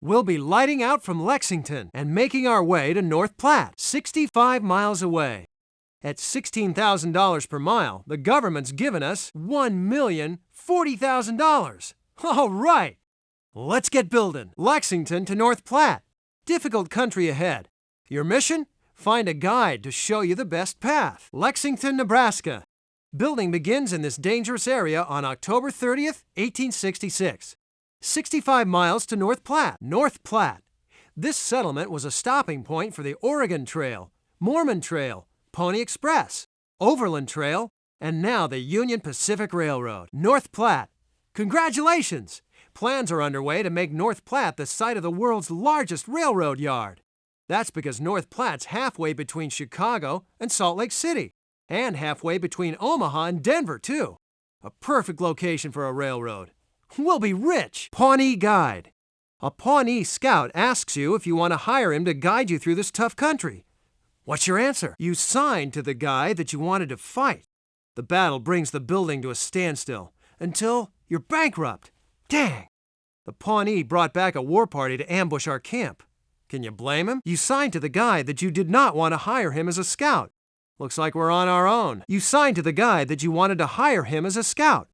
We'll be lighting out from Lexington and making our way to North Platte, 65 miles away. At $16,000 per mile, the government's given us $1,040,000. All right, let's get building. Lexington to North Platte. Difficult country ahead. Your mission? Find a guide to show you the best path. Lexington, Nebraska. Building begins in this dangerous area on October 30th, 1866. 65 miles to North Platte. North Platte. This settlement was a stopping point for the Oregon Trail, Mormon Trail, Pony Express, Overland Trail, and now the Union Pacific Railroad. North Platte. Congratulations! Plans are underway to make North Platte the site of the world's largest railroad yard. That's because North Platte's halfway between Chicago and Salt Lake City, and halfway between Omaha and Denver, too. A perfect location for a railroad. We'll be rich. Pawnee Guide. A Pawnee scout asks you if you want to hire him to guide you through this tough country. What's your answer? You signed to the guy that you wanted to fight. The battle brings the building to a standstill until you're bankrupt. Dang! The Pawnee brought back a war party to ambush our camp. Can you blame him? You signed to the guy that you did not want to hire him as a scout. Looks like we're on our own. You signed to the guy that you wanted to hire him as a scout.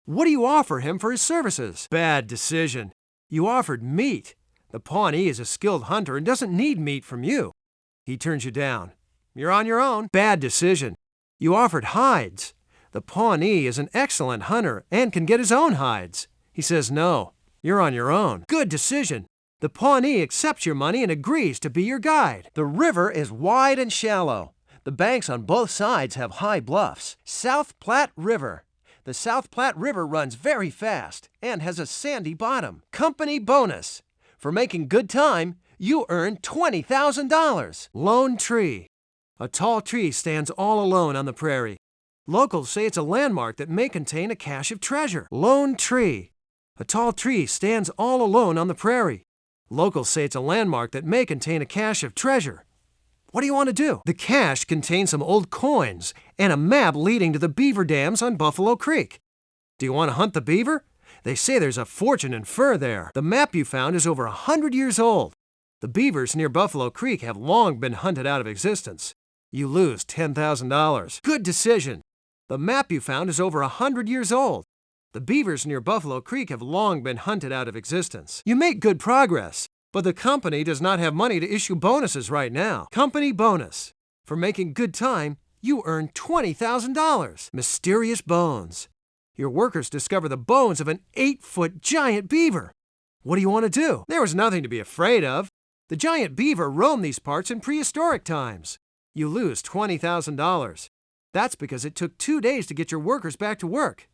What do you offer him for his services? Bad decision. You offered meat. The Pawnee is a skilled hunter and doesn't need meat from you. He turns you down. You're on your own. Bad decision. You offered hides. The Pawnee is an excellent hunter and can get his own hides. He says no. You're on your own. Good decision. The Pawnee accepts your money and agrees to be your guide. The river is wide and shallow. The banks on both sides have high bluffs. South Platte River. The South Platte River runs very fast and has a sandy bottom. Company bonus. For making good time, you earn $20,000. Lone Tree. A tall tree stands all alone on the prairie. Locals say it's a landmark that may contain a cache of treasure. Lone Tree. A tall tree stands all alone on the prairie. Locals say it's a landmark that may contain a cache of treasure. What do you want to do? The cache contains some old coins and a map leading to the beaver dams on Buffalo Creek. Do you want to hunt the beaver? They say there's a fortune in fur there. The map you found is over 100 years old. The beavers near Buffalo Creek have long been hunted out of existence. You lose $10,000. Good decision. The map you found is over 100 years old. The beavers near Buffalo Creek have long been hunted out of existence. You make good progress. But the company does not have money to issue bonuses right now. Company bonus. For making good time, you earn $20,000. Mysterious bones. Your workers discover the bones of an 8-foot giant beaver. What do you want to do? There was nothing to be afraid of. The giant beaver roamed these parts in prehistoric times. You lose $20,000. That's because it took 2 days to get your workers back to work.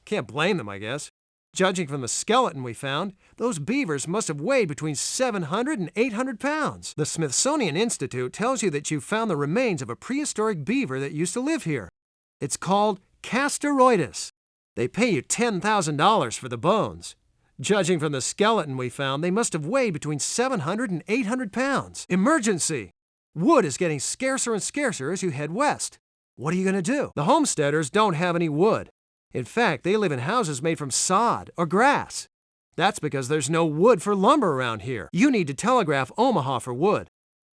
Can't blame them, I guess. Judging from the skeleton we found, those beavers must have weighed between 700 and 800 pounds. The Smithsonian Institute tells you that you found the remains of a prehistoric beaver that used to live here. It's called Castoritis. They pay you $10,000 for the bones. Judging from the skeleton we found, they must have weighed between 700 and 800 pounds. Emergency! Wood is getting scarcer and scarcer as you head west. What are you going to do? The homesteaders don't have any wood. In fact, they live in houses made from sod or grass. That's because there's no wood for lumber around here. You need to telegraph Omaha for wood.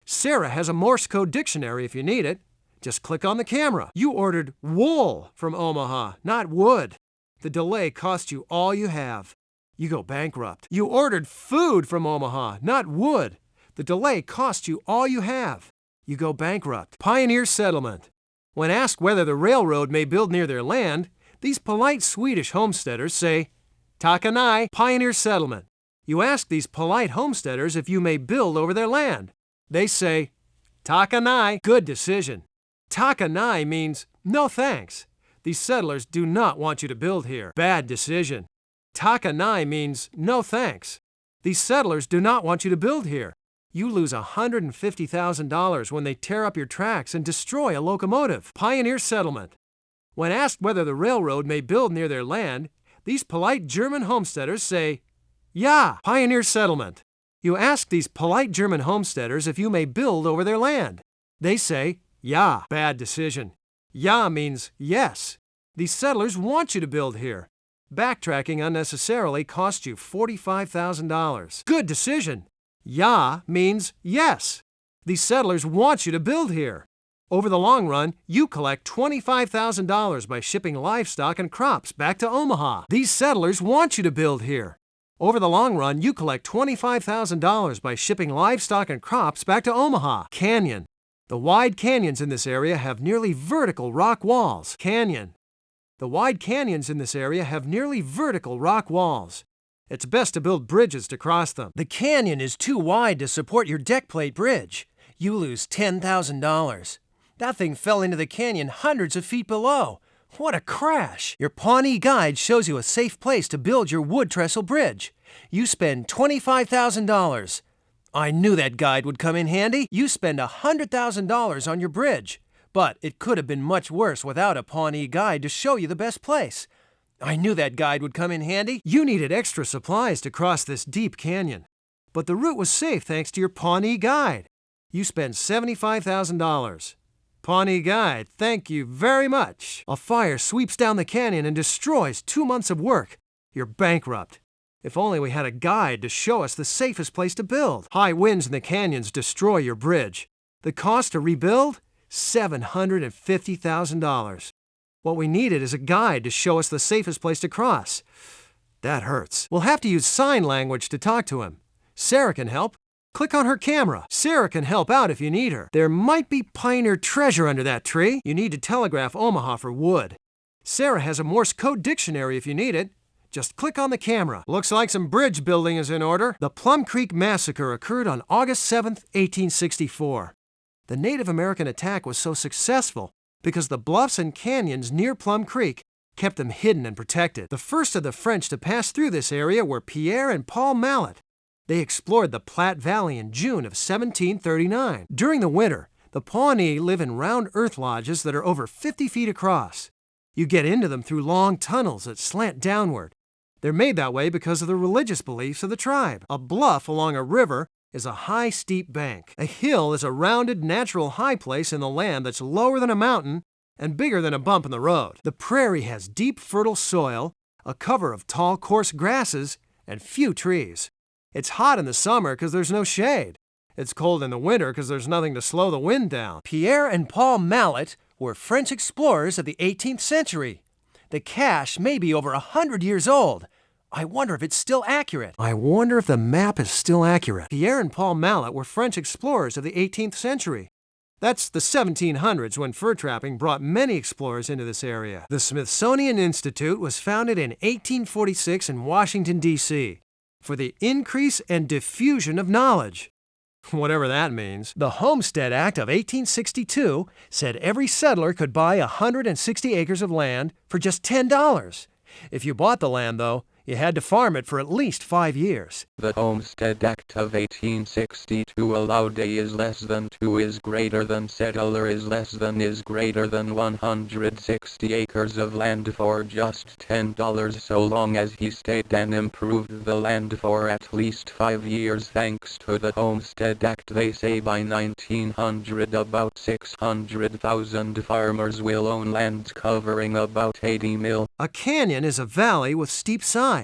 Sarah has a Morse code dictionary if you need it. Just click on the camera. You ordered wool from Omaha, not wood. The delay cost you all you have. You go bankrupt. You ordered food from Omaha, not wood. The delay cost you all you have. You go bankrupt. Pioneer settlement. When asked whether the railroad may build near their land, these polite Swedish homesteaders say, Takanai, pioneer settlement. You ask these polite homesteaders if you may build over their land. They say, Takanai, good decision. Takanai means no thanks. These settlers do not want you to build here. Bad decision. Takanai means no thanks. These settlers do not want you to build here. You lose $150,000 when they tear up your tracks and destroy a locomotive. Pioneer settlement. When asked whether the railroad may build near their land, these polite German homesteaders say, Ja, pioneer settlement. You ask these polite German homesteaders if you may build over their land. They say, Ja, bad decision. Ja means yes. These settlers want you to build here. Backtracking unnecessarily cost you $45,000. Good decision. Ja means yes. These settlers want you to build here. Over the long run, you collect $25,000 by shipping livestock and crops back to Omaha. These settlers want you to build here. Over the long run, you collect $25,000 by shipping livestock and crops back to Omaha. Canyon. The wide canyons in this area have nearly vertical rock walls. Canyon. The wide canyons in this area have nearly vertical rock walls. It's best to build bridges to cross them. The canyon is too wide to support your deck plate bridge. You lose $10,000. That thing fell into the canyon hundreds of feet below. What a crash! Your Pawnee guide shows you a safe place to build your wood trestle bridge. You spend $25,000. I knew that guide would come in handy. You spend $100,000 on your bridge. But it could have been much worse without a Pawnee guide to show you the best place. I knew that guide would come in handy. You needed extra supplies to cross this deep canyon. But the route was safe thanks to your Pawnee guide. You spend $75,000. Pawnee Guide, thank you very much. A fire sweeps down the canyon and destroys 2 months of work. You're bankrupt. If only we had a guide to show us the safest place to build. High winds in the canyons destroy your bridge. The cost to rebuild? $750,000. What we needed is a guide to show us the safest place to cross. That hurts. We'll have to use sign language to talk to him. Sarah can help. Click on her camera. Sarah can help out if you need her. There might be pioneer treasure under that tree. You need to telegraph Omaha for wood. Sarah has a Morse code dictionary if you need it. Just click on the camera. Looks like some bridge building is in order. The Plum Creek Massacre occurred on August 7, 1864. The Native American attack was so successful because the bluffs and canyons near Plum Creek kept them hidden and protected. The first of the French to pass through this area were Pierre and Paul Mallet. They explored the Platte Valley in June of 1739. During the winter, the Pawnee live in round earth lodges that are over 50 feet across. You get into them through long tunnels that slant downward. They're made that way because of the religious beliefs of the tribe. A bluff along a river is a high, steep bank. A hill is a rounded, natural high place in the land that's lower than a mountain and bigger than a bump in the road. The prairie has deep, fertile soil, a cover of tall, coarse grasses, and few trees. It's hot in the summer because there's no shade. It's cold in the winter because there's nothing to slow the wind down. Pierre and Paul Mallet were French explorers of the 18th century. The cache may be over 100 years old. I wonder if it's still accurate. I wonder if the map is still accurate. Pierre and Paul Mallet were French explorers of the 18th century. That's the 1700s when fur trapping brought many explorers into this area. The Smithsonian Institute was founded in 1846 in Washington, D.C. for the increase and diffusion of knowledge. Whatever that means. The Homestead Act of 1862 said every settler could buy 160 acres of land for just $10. If you bought the land, though, you had to farm it for at least 5 years. The Homestead Act of 1862 allowed A is less than 2 is greater than settler is less than is greater than 160 acres of land for just $10 so long as he stayed and improved the land for at least 5 years. Thanks to the Homestead Act, they say by 1900 about 600,000 farmers will own land covering about 80 mil. A canyon is a valley with steep sides.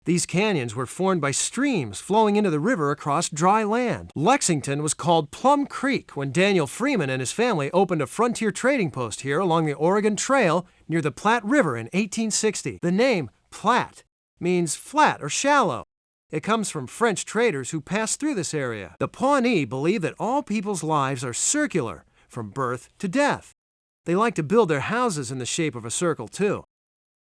These canyons were formed by streams flowing into the river across dry land. Lexington was called Plum Creek when Daniel Freeman and his family opened a frontier trading post here along the Oregon Trail near the Platte River in 1860. The name Platte means flat or shallow. It comes from French traders who passed through this area. The Pawnee believe that all people's lives are circular, from birth to death. They like to build their houses in the shape of a circle, too.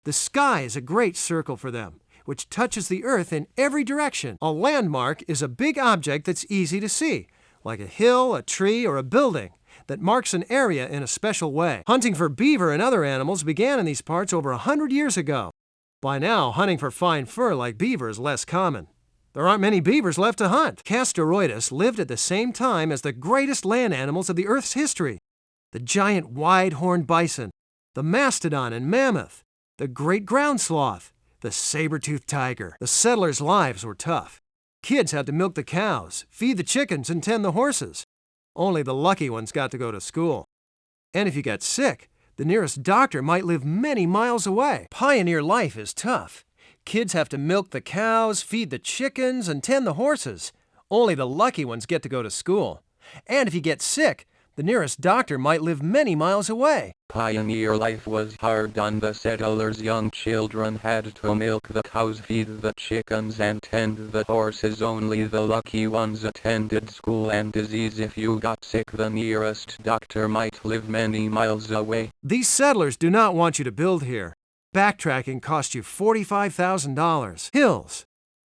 The sky is a great circle for them, which touches the earth in every direction. A landmark is a big object that's easy to see, like a hill, a tree, or a building, that marks an area in a special way. Hunting for beaver and other animals began in these parts over 100 years ago. By now, hunting for fine fur like beaver is less common. There aren't many beavers left to hunt. Castoridas lived at the same time as the greatest land animals of the Earth's history. The giant wide-horned bison, the mastodon and mammoth, the great ground sloth, the saber-toothed tiger. The settlers' lives were tough. Kids had to milk the cows, feed the chickens, and tend the horses. Only the lucky ones got to go to school. And if you got sick, The nearest doctor might live many miles away. Pioneer life is tough. Kids have to milk the cows, feed the chickens, and tend the horses. Only the lucky ones get to go to school. And if you get sick, the nearest doctor might live many miles away. Pioneer life was hard on the settlers. Young children had to milk the cows, feed the chickens, and tend the horses. Only the lucky ones attended school, and disease. If you got sick, the nearest doctor might live many miles away. These settlers do not want you to build here. Backtracking cost you $45,000. Hills.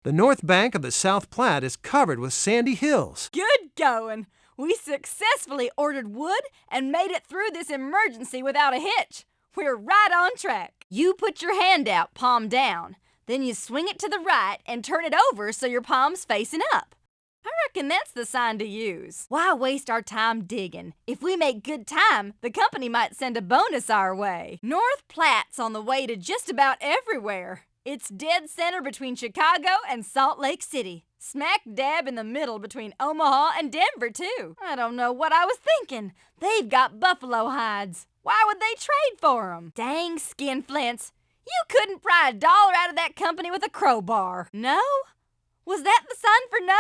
The north bank of the South Platte is covered with sandy hills. Good going! We successfully ordered wood and made it through this emergency without a hitch. We're right on track. You put your hand out, palm down. Then you swing it to the right and turn it over so your palm's facing up. I reckon that's the sign to use. Why waste our time digging? If we make good time, the company might send a bonus our way. North Platte's on the way to just about everywhere. It's dead center between Chicago and Salt Lake City. Smack dab in the middle between Omaha and Denver, too. I don't know what I was thinking. They've got buffalo hides. Why would they trade for 'em? Dang skinflints. You couldn't pry $1 out of that company with a crowbar. No? Was that the sign for no?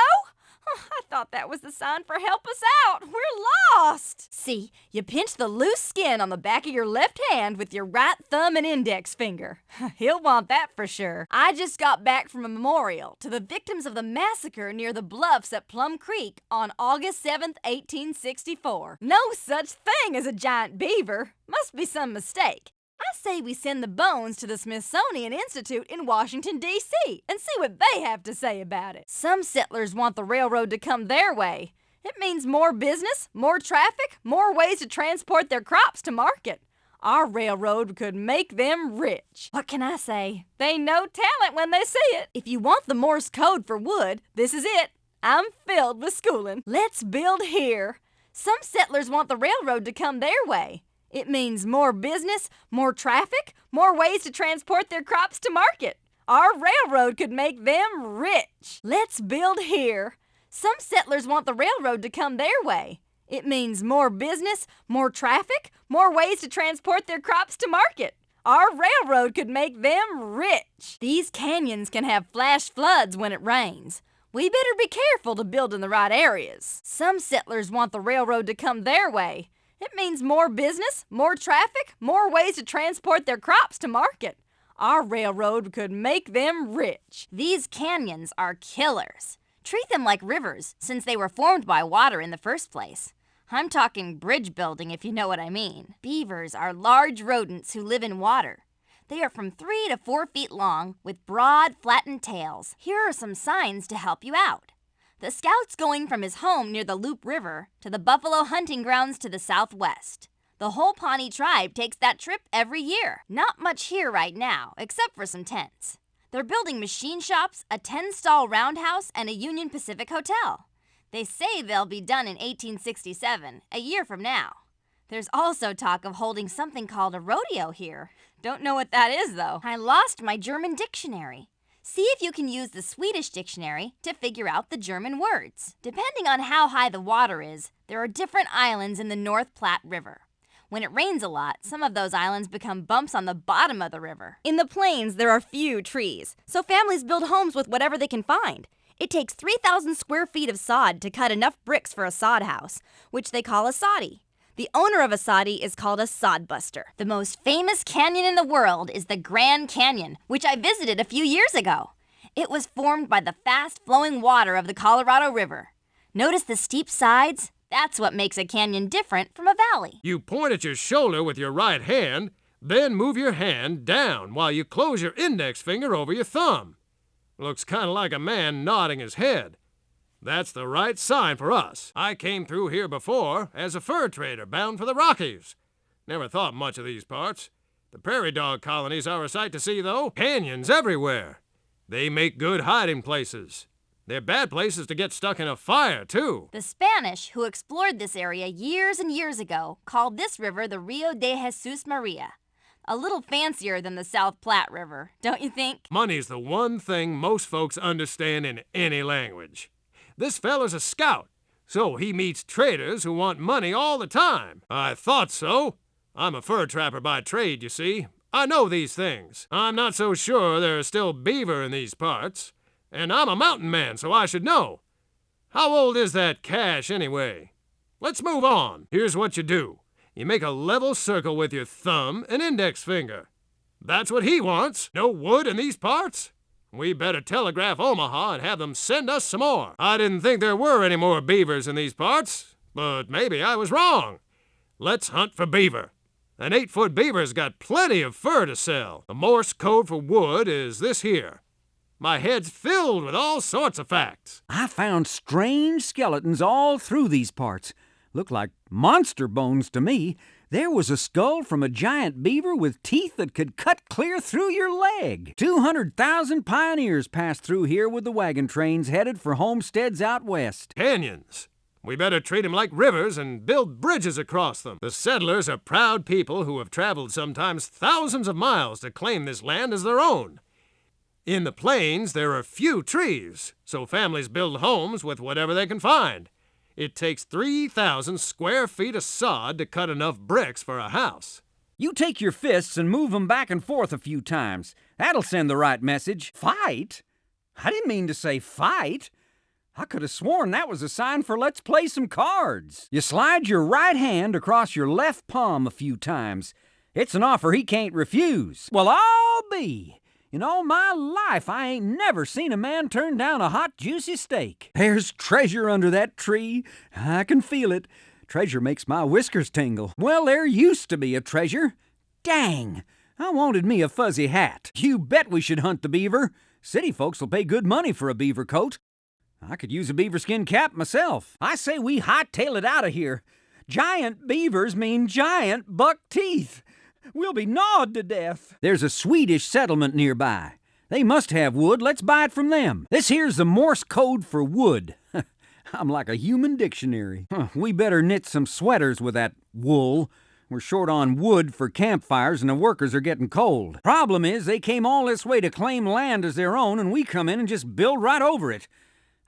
Oh, I thought that was the sign for help us out. We're lost. See, you pinch the loose skin on the back of your left hand with your right thumb and index finger. He'll want that for sure. I just got back from a memorial to the victims of the massacre near the bluffs at Plum Creek on August 7th, 1864. No such thing as a giant beaver. Must be some mistake. I say we send the bones to the Smithsonian Institute in Washington, D.C. and see what they have to say about it. Some settlers want the railroad to come their way. It means more business, more traffic, more ways to transport their crops to market. Our railroad could make them rich. What can I say? They know talent when they see it. If you want the Morse code for wood, this is it. I'm filled with schooling. Let's build here. Some settlers want the railroad to come their way. It means more business, more traffic, more ways to transport their crops to market. Our railroad could make them rich. Let's build here. Some settlers want the railroad to come their way. It means more business, more traffic, more ways to transport their crops to market. Our railroad could make them rich. These canyons can have flash floods when it rains. We better be careful to build in the right areas. Some settlers want the railroad to come their way. It means more business, more traffic, more ways to transport their crops to market. Our railroad could make them rich. These canyons are killers. Treat them like rivers, since they were formed by water in the first place. I'm talking bridge building, if you know what I mean. Beavers are large rodents who live in water. They are from 3 to 4 feet long with broad, flattened tails. Here are some signs to help you out. The scout's going from his home near the Loup River to the buffalo hunting grounds to the southwest. The whole Pawnee tribe takes that trip every year. Not much here right now, except for some tents. They're building machine shops, a 10-stall roundhouse, and a Union Pacific hotel. They say they'll be done in 1867, a year from now. There's also talk of holding something called a rodeo here. Don't know what that is, though. I lost my German dictionary. See if you can use the Swedish dictionary to figure out the German words. Depending on how high the water is, there are different islands in the North Platte River. When it rains a lot, some of those islands become bumps on the bottom of the river. In the plains, there are few trees, so families build homes with whatever they can find. It takes 3,000 square feet of sod to cut enough bricks for a sod house, which they call a soddy. The owner of a soddy is called a sodbuster. The most famous canyon in the world is the Grand Canyon, which I visited a few years ago. It was formed by the fast-flowing water of the Colorado River. Notice the steep sides? That's what makes a canyon different from a valley. You point at your shoulder with your right hand, then move your hand down while you close your index finger over your thumb. Looks kind of like a man nodding his head. That's the right sign for us. I came through here before as a fur trader bound for the Rockies. Never thought much of these parts. The prairie dog colonies are a sight to see, though. Canyons everywhere. They make good hiding places. They're bad places to get stuck in a fire, too. The Spanish, who explored this area years and years ago, called this river the Rio de Jesus Maria. A little fancier than the South Platte River, don't you think? Money's the one thing most folks understand in any language. This fella's a scout, so he meets traders who want money all the time. I thought so. I'm a fur trapper by trade, you see. I know these things. I'm not so sure there's still beaver in these parts. And I'm a mountain man, so I should know. How old is that cache, anyway? Let's move on. Here's what you do. You make a level circle with your thumb and index finger. That's what he wants. No wood in these parts? We better telegraph Omaha and have them send us some more. I didn't think there were any more beavers in these parts, but maybe I was wrong. Let's hunt for beaver. An 8-foot beaver's got plenty of fur to sell. The Morse code for wood is this here. My head's filled with all sorts of facts. I found strange skeletons all through these parts. Looked like monster bones to me. There was a skull from a giant beaver with teeth that could cut clear through your leg. 200,000 pioneers passed through here with the wagon trains headed for homesteads out west. Canyons. We better treat them like rivers and build bridges across them. The settlers are proud people who have traveled sometimes thousands of miles to claim this land as their own. In the plains, there are few trees, so families build homes with whatever they can find. It takes 3,000 square feet of sod to cut enough bricks for a house. You take your fists and move them back and forth a few times. That'll send the right message. Fight? I didn't mean to say fight. I could have sworn that was a sign for let's play some cards. You slide your right hand across your left palm a few times. It's an offer he can't refuse. Well, I'll be. In all my life, I ain't never seen a man turn down a hot, juicy steak. There's treasure under that tree. I can feel it. Treasure makes my whiskers tingle. Well, there used to be a treasure. Dang! I wanted me a fuzzy hat. You bet we should hunt the beaver. City folks will pay good money for a beaver coat. I could use a beaver skin cap myself. I say we hightail it out of here. Giant beavers mean giant buck teeth. We'll be gnawed to death. There's a Swedish settlement nearby. They must have wood. Let's buy it from them. This here's the Morse code for wood. I'm like a human dictionary. We better knit some sweaters with that wool. We're short on wood for campfires and the workers are getting cold. Problem is, they came all this way to claim land as their own and we come in and just build right over it.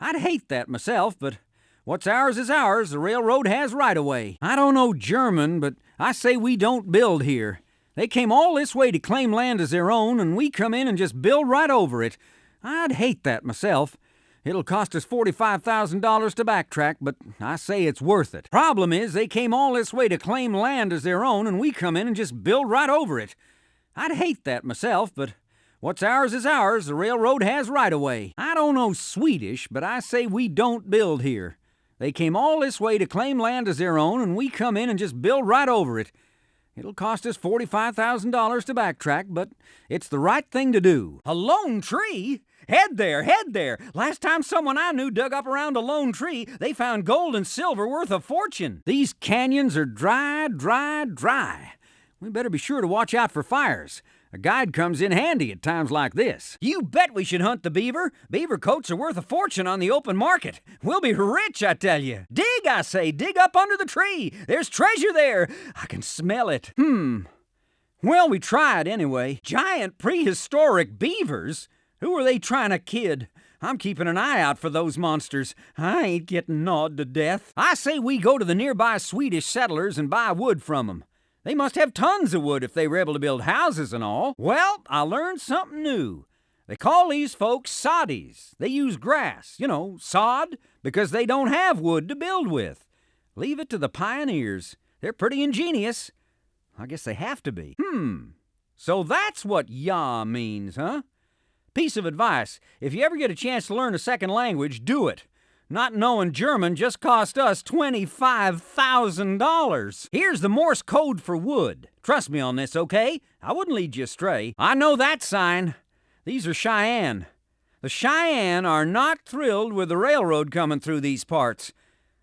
I'd hate that myself, but what's ours is ours. The railroad has right-of-way. I don't know German, but I say we don't build here. They came all this way to claim land as their own, and we come in and just build right over it. I'd hate that myself. It'll cost us $45,000 to backtrack, but I say it's worth it. Problem is, they came all this way to claim land as their own, and we come in and just build right over it. I'd hate that myself, but what's ours is ours. The railroad has right-of-way. I don't know Swedish, but I say we don't build here. They came all this way to claim land as their own, and we come in and just build right over it. It'll cost us $45,000 to backtrack, but it's the right thing to do. A lone tree? Head there, head there. Last time someone I knew dug up around a lone tree, they found gold and silver worth a fortune. These canyons are dry, dry, dry. We better be sure to watch out for fires. A guide comes in handy at times like this. You bet we should hunt the beaver. Beaver coats are worth a fortune on the open market. We'll be rich, I tell you. Dig, I say, dig up under the tree. There's treasure there. I can smell it. Well, we tried anyway. Giant prehistoric beavers? Who are they trying to kid? I'm keeping an eye out for those monsters. I ain't getting gnawed to death. I say we go to the nearby Swedish settlers and buy wood from them. They must have tons of wood if they were able to build houses and all. Well, I learned something new. They call these folks soddies. They use grass, sod, because they don't have wood to build with. Leave it to the pioneers. They're pretty ingenious. I guess they have to be. So that's what "ja" means, huh? Piece of advice. If you ever get a chance to learn a second language, do it. Not knowing German just cost us $25,000. Here's the Morse code for wood. Trust me on this, okay? I wouldn't lead you astray. I know that sign. These are Cheyenne. The Cheyenne are not thrilled with the railroad coming through these parts.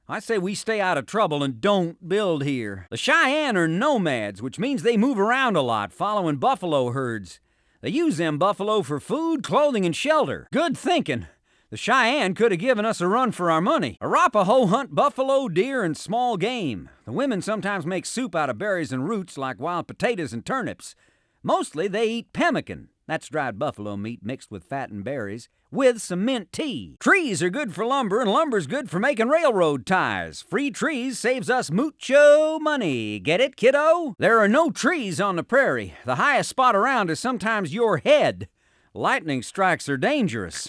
I say we stay out of trouble and don't build here. The Cheyenne are nomads, which means they move around a lot, following buffalo herds. They use them buffalo for food, clothing, and shelter. Good thinking. The Cheyenne could have given us a run for our money. Arapaho hunt buffalo, deer, and small game. The women sometimes make soup out of berries and roots like wild potatoes and turnips. Mostly they eat pemmican. That's dried buffalo meat mixed with fat and berries, with some mint tea. Trees are good for lumber, and lumber's good for making railroad ties. Free trees saves us mucho money. Get it, kiddo? There are no trees on the prairie. The highest spot around is sometimes your head. Lightning strikes are dangerous.